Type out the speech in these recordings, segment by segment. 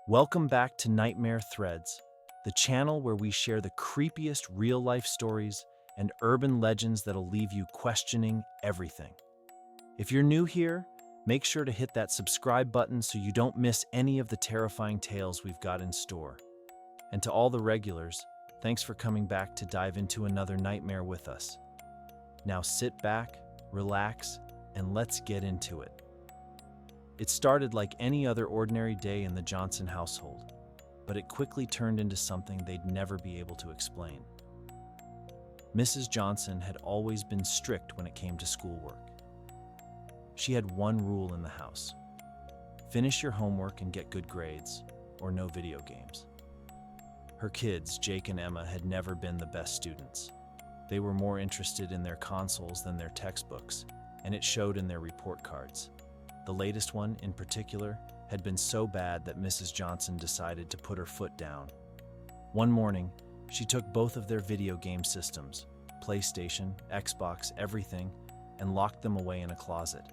Welcome back to Nightmare Threads, the channel where we share the creepiest real-life stories and urban legends that'll leave you questioning everything. If you're new here, make sure to hit that subscribe button so you don't miss any of the terrifying tales we've got in store. And to all the regulars, thanks for coming back to dive into another nightmare with us. Now sit back, relax, and let's get into it. It started like any other ordinary day in the Johnson household, but it quickly turned into something they'd never be able to explain. Mrs. Johnson had always been strict when it came to schoolwork. She had one rule in the house: finish your homework and get good grades, or no video games. Her kids, Jake and Emma, had never been the best students. They were more interested in their consoles than their textbooks, and it showed in their report cards. The latest one, in particular, had been so bad that Mrs. Johnson decided to put her foot down. One morning, she took both of their video game systems, PlayStation, Xbox, everything, and locked them away in a closet.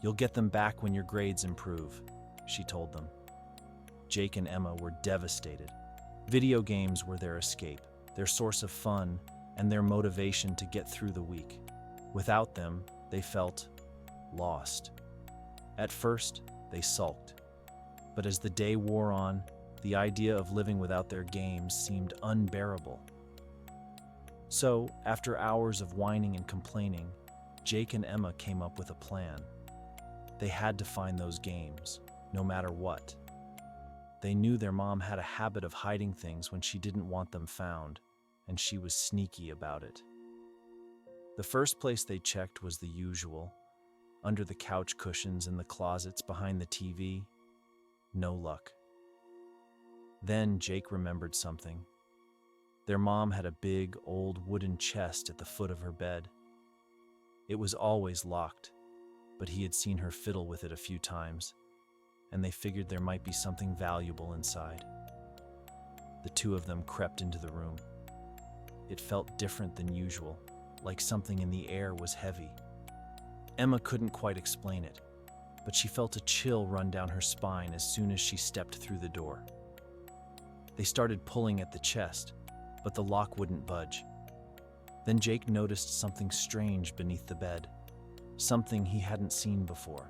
"You'll get them back when your grades improve," she told them. Jake and Emma were devastated. Video games were their escape, their source of fun, and their motivation to get through the week. Without them, they felt lost. At first, they sulked, but as the day wore on, the idea of living without their games seemed unbearable. So, after hours of whining and complaining, Jake and Emma came up with a plan. They had to find those games, no matter what. They knew their mom had a habit of hiding things when she didn't want them found, and she was sneaky about it. The first place they checked was the usual: under the couch cushions in the closets behind the TV. No luck. Then Jake remembered something. Their mom had a big, old wooden chest at the foot of her bed. It was always locked, but he had seen her fiddle with it a few times, and they figured there might be something valuable inside. The two of them crept into the room. It felt different than usual, like something in the air was heavy. Emma couldn't quite explain it, but she felt a chill run down her spine as soon as she stepped through the door. They started pulling at the chest, but the lock wouldn't budge. Then Jake noticed something strange beneath the bed, something he hadn't seen before.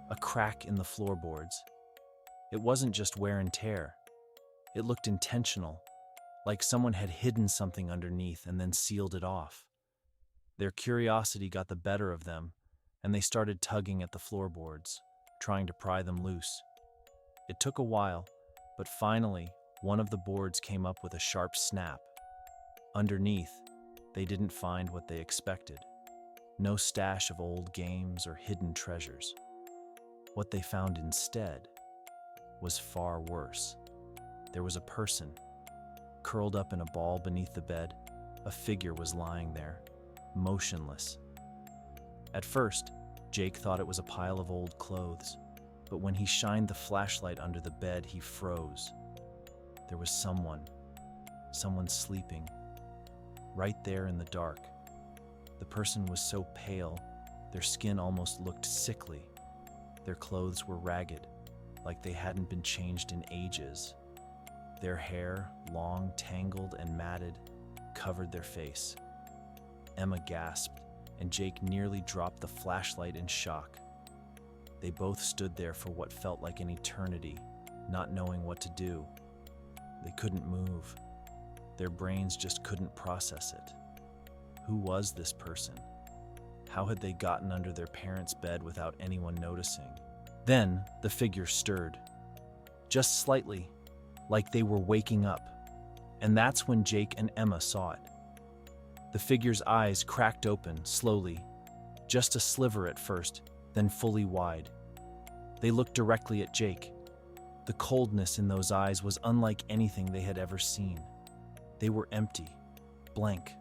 A crack in the floorboards. It wasn't just wear and tear. It looked intentional, like someone had hidden something underneath and then sealed it off. Their curiosity got the better of them, and they started tugging at the floorboards, trying to pry them loose. It took a while, but finally, one of the boards came up with a sharp snap. Underneath, they didn't find what they expected. No stash of old games or hidden treasures. What they found instead was far worse. There was a person, curled up in a ball beneath the bed. A figure was lying there, motionless. At first, Jake thought it was a pile of old clothes, but when he shined the flashlight under the bed, he froze. There was someone sleeping, right there in the dark. The person was so pale, their skin almost looked sickly. Their clothes were ragged, like they hadn't been changed in ages. Their hair, long, tangled, and matted, covered their face. Emma gasped, and Jake nearly dropped the flashlight in shock. They both stood there for what felt like an eternity, not knowing what to do. They couldn't move. Their brains just couldn't process it. Who was this person? How had they gotten under their parents' bed without anyone noticing? Then the figure stirred, just slightly, like they were waking up. And that's when Jake and Emma saw it. The figure's eyes cracked open, slowly, just a sliver at first, then fully wide. They looked directly at Jake. The coldness in those eyes was unlike anything they had ever seen. They were empty, blank,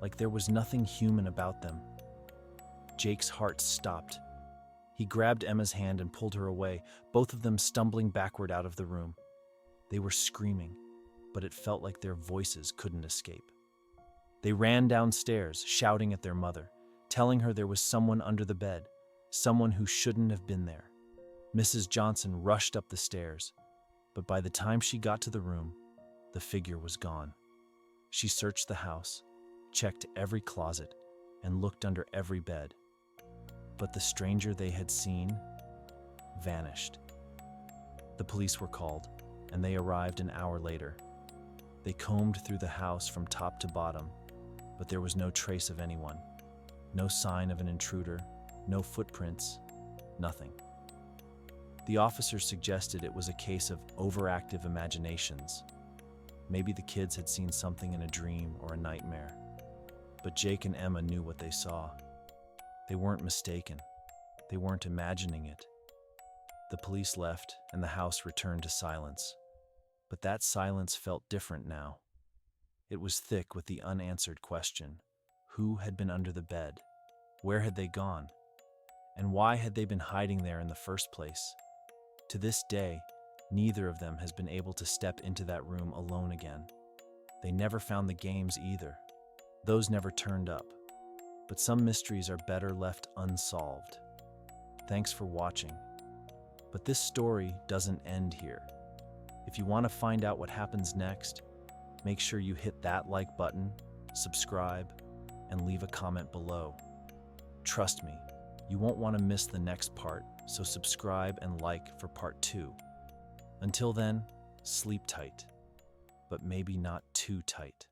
like there was nothing human about them. Jake's heart stopped. He grabbed Emma's hand and pulled her away, both of them stumbling backward out of the room. They were screaming, but it felt like their voices couldn't escape. They ran downstairs, shouting at their mother, telling her there was someone under the bed, someone who shouldn't have been there. Mrs. Johnson rushed up the stairs, but by the time she got to the room, the figure was gone. She searched the house, checked every closet, and looked under every bed. But the stranger they had seen vanished. The police were called, and they arrived an hour later. They combed through the house from top to bottom, but there was no trace of anyone. No sign of an intruder, no footprints, nothing. The officers suggested it was a case of overactive imaginations. Maybe the kids had seen something in a dream or a nightmare. But Jake and Emma knew what they saw. They weren't mistaken. They weren't imagining it. The police left, and the house returned to silence. But that silence felt different now. It was thick with the unanswered question: who had been under the bed? Where had they gone? And why had they been hiding there in the first place? To this day, neither of them has been able to step into that room alone again. They never found the games either. Those never turned up. But some mysteries are better left unsolved. Thanks for watching. But this story doesn't end here. If you want to find out what happens next, make sure you hit that like button, subscribe, and leave a comment below. Trust me, you won't want to miss the next part, so subscribe and like for part 2. Until then, sleep tight, but maybe not too tight.